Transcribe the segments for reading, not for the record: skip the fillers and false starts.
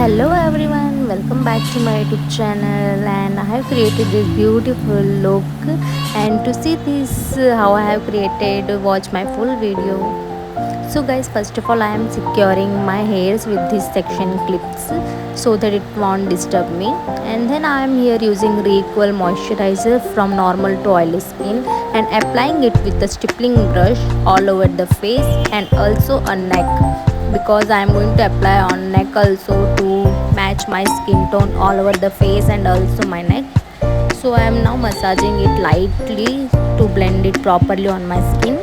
Hello everyone, welcome back to my YouTube channel, and I have created this beautiful look. And to see this how I have created, watch my full video. So guys, first of all I am securing my hairs with these section clips so that it won't disturb me. And then I am here using Requel moisturizer from normal to oily skin and applying it with the stippling brush all over the face and also on neck, because I am going to apply on neck also to match my skin tone all over the face and also my neck. So I am now massaging it lightly to blend it properly on my skin.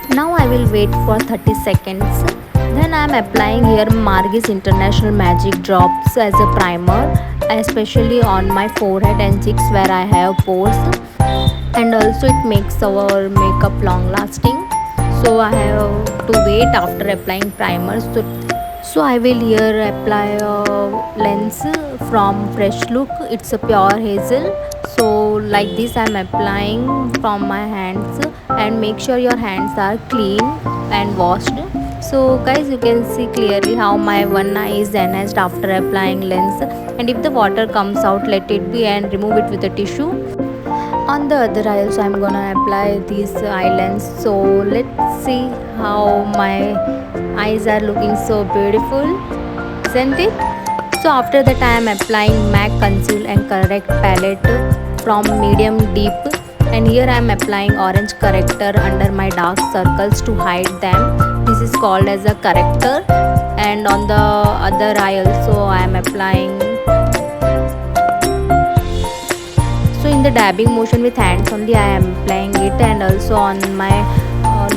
Now I will wait for 30 seconds. Then I am applying here Margie's International Magic Drops as a primer, especially on my forehead and cheeks where I have pores, and also it makes our makeup long lasting. So I have to wait after applying primer. So I will here apply a lens from Fresh Look. It's a pure hazel. So like this I'm applying from my hands, and make sure your hands are clean and washed. So guys, you can see clearly how my one eye is enhanced after applying lens, and if the water comes out, let it be and remove it with a tissue. On the other eye also I'm gonna apply these eyelens. So let's see how my eyes are looking so beautiful, isn't it? So after that I am applying MAC Conceal and Correct palette from medium deep, and here I am applying orange corrector under my dark circles to hide them. This is called as a corrector. And on the other eye also I am applying. So in the dabbing motion with hands only I am applying it, and also on my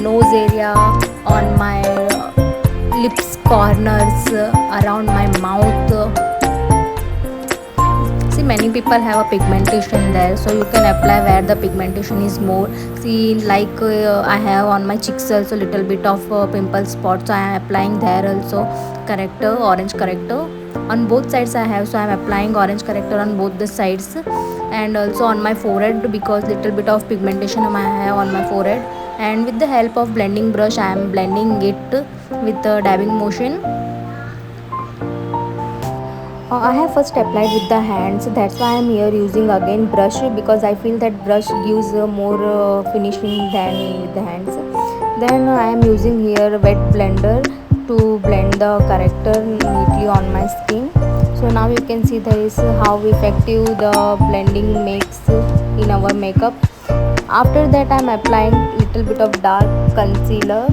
nose area, on my lips corners, around my mouth. See, many people have a pigmentation there, so you can apply where the pigmentation is more. See, like I have on my cheeks also little bit of pimple spots, so I am applying there also corrector, orange corrector. On both sides I have, so I am applying orange corrector on both the sides, and also on my forehead because little bit of pigmentation I have on my forehead. And with the help of blending brush I am blending it with the dabbing motion. I have first applied with the hands, that's why I am here using again brush, because I feel that brush gives more finishing than with the hands. Then I am using here wet blender to blend the corrector neatly on my skin. So now you can see there is how effective the blending makes in our makeup. After that I am applying little bit of dark concealer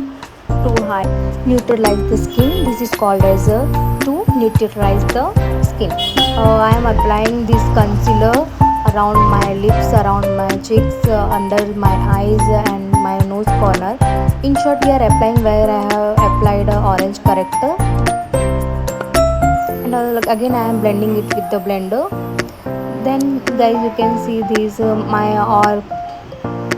to hide neutralize the skin. This is called as a to neutralize the skin. I am applying this concealer around my lips, around my cheeks, under my eyes and my nose corner. In short, we are applying where I have applied orange corrector, and again I am blending it with the blender. Then guys, you can see these my all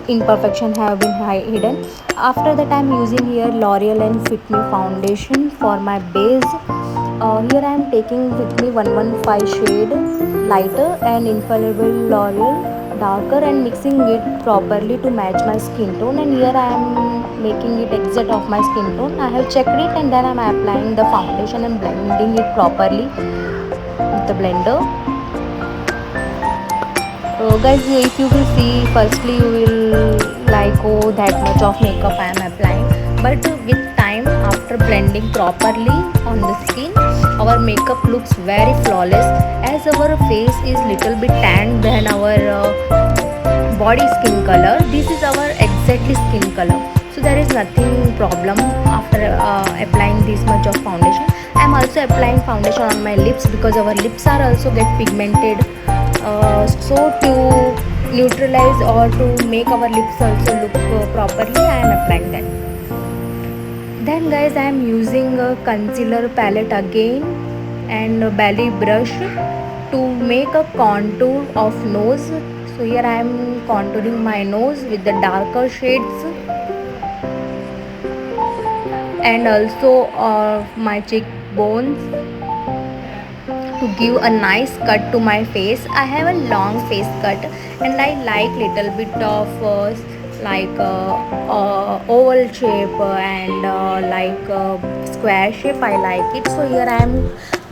imperfection have been hidden. After that I am using here L'Oreal and Fit Me foundation for my base. Here I am taking with me 115 shade lighter and infallible L'Oreal darker, and mixing it properly to match my skin tone. And here I am making it exact of my skin tone. I have checked it, and then I am applying the foundation and blending it properly with the blender. Guys, if you will see, firstly you will like, oh, that much of makeup I am applying, but with time after blending properly on the skin, our makeup looks very flawless, as our face is little bit tan than our body skin color. This is our exactly skin color, so there is nothing problem after applying this much of foundation. I am also applying foundation on my lips because our lips are also get pigmented. So to neutralize or to make our lips also look properly, I am applying that. Then guys, I am using a concealer palette again and a belly brush to make a contour of nose. So here I am contouring my nose with the darker shades, and also my cheekbones to give a nice cut to my face. I have a long face cut, and I like little bit of like oval shape and like square shape. I like it, so here I am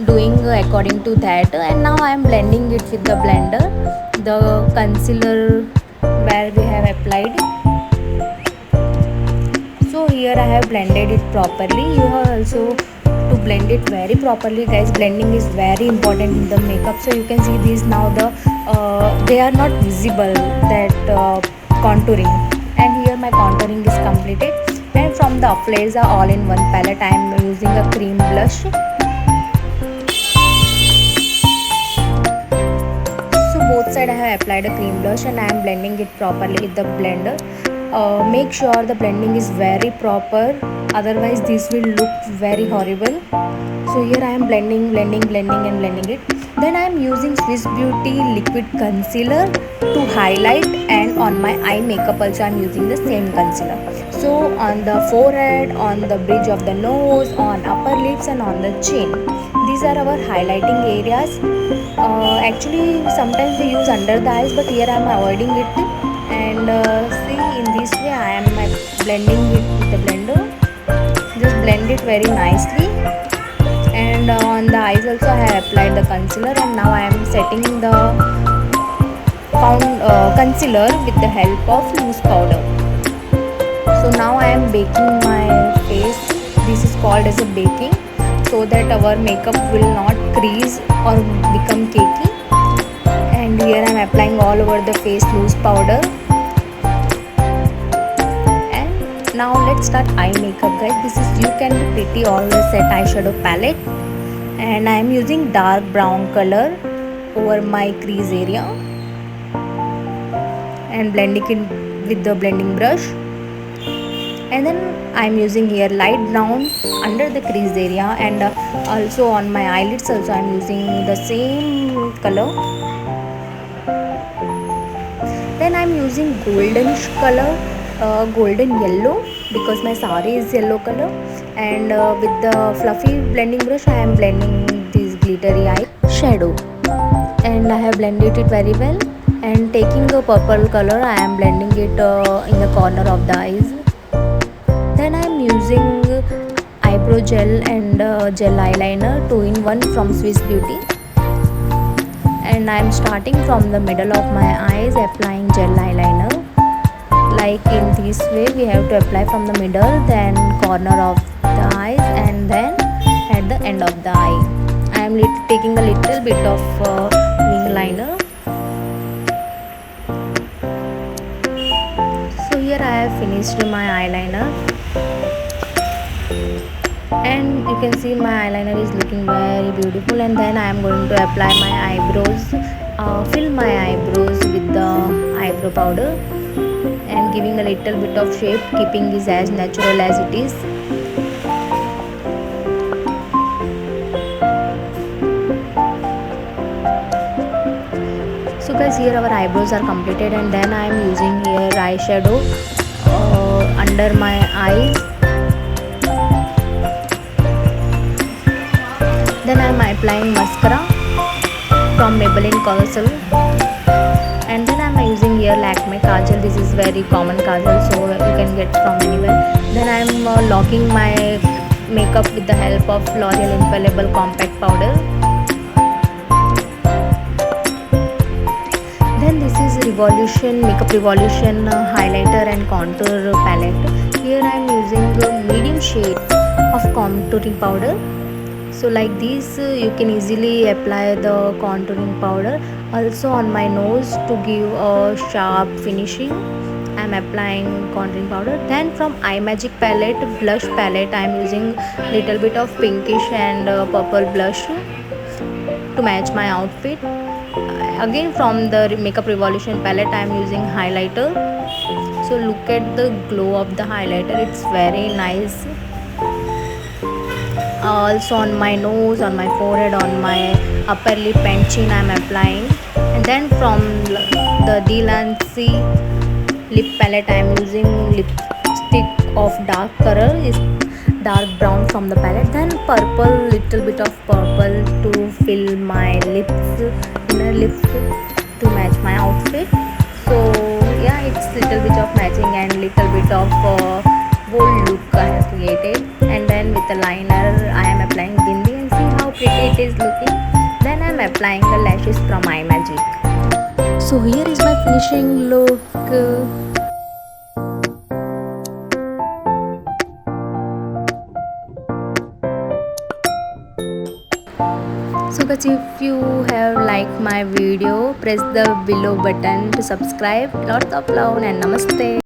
doing according to that. And now I am blending it with the blender, the concealer where we have applied. So here I have blended it properly. You have also to blend it very properly, guys. Blending is very important in the makeup. So you can see these now, the they are not visible, that contouring. And here my contouring is completed. And from the Affleza all-in-one palette, I am using a cream blush. So both side I have applied a cream blush and I am blending it properly with the blender. Make sure the blending is very proper, otherwise this will look very horrible. So here I am blending and blending it. Then I am using Swiss Beauty liquid concealer to highlight, and on my eye makeup also I am using the same concealer. So on the forehead, on the bridge of the nose, on upper lips and on the chin, these are our highlighting areas. Actually sometimes we use under the eyes, but here I am avoiding it. And see, in this way I am blending it with the blender. Just blend it very nicely. And on the eyes also I have applied the concealer, and now I am setting the concealer with the help of loose powder. So now I am baking my face. This is called as a baking, so that our makeup will not crease or become cakey. And here I am applying all over the face loose powder. And now let's start eye makeup, guys. This is You Can Be Pretty Always Set eyeshadow palette, and I am using dark brown color over my crease area and blending it with the blending brush. And then I am using here light brown under the crease area, and also on my eyelids also I am using the same color. Then I am using goldenish color, golden yellow, because my saree is yellow color. And with the fluffy blending brush I am blending this glittery eye shadow, and I have blended it very well. And taking a purple color I am blending it in the corner of the eyes. Then I am using eyebrow gel and gel eyeliner 2-in-1 from Swiss Beauty. And I am starting from the middle of my eyes, applying gel eyeliner. Like in this way we have to apply from the middle, then corner of the eyes, and then at the end of the eye. I am taking a little bit of wing liner. So here I have finished my eyeliner, and you can see my eyeliner is looking very beautiful. And then I am going to apply my eyebrows, fill my eyebrows with the eyebrow powder and giving a little bit of shape, keeping this as natural as it is. So guys, here our eyebrows are completed, and then I am using here eyeshadow under my eyes. Then I am applying mascara from Maybelline Colossal, and then I am using here Lakme Kajal. This is very common kajal, so you can get from anywhere. Then I am locking my makeup with the help of L'Oreal Infallible Compact Powder. Then this is Revolution Makeup Revolution highlighter and contour palette. Here I am using a medium shade of contouring powder. So like this you can easily apply the contouring powder. Also on my nose to give a sharp finishing, I am applying contouring powder. Then from iMagic palette, blush palette, I am using little bit of pinkish and purple blush to match my outfit. Again from the Makeup Revolution palette I am using highlighter. So look at the glow of the highlighter, it's very nice. Also on my nose, on my forehead, on my upper lip and chin I am applying. And then from the Delancey lip palette I am using lipstick of dark color, is dark brown from the palette. Then purple, little bit of purple to fill my lips, inner lips, to match my outfit. So yeah, it's little bit of matching and little bit of bold look I have created. And then with the liner I am applying bindi and see how pretty it is looking. Then I am applying the lashes from iMagic. So here is my finishing look. So guys, if you have liked my video, press the below button to subscribe. Lots of love and namaste.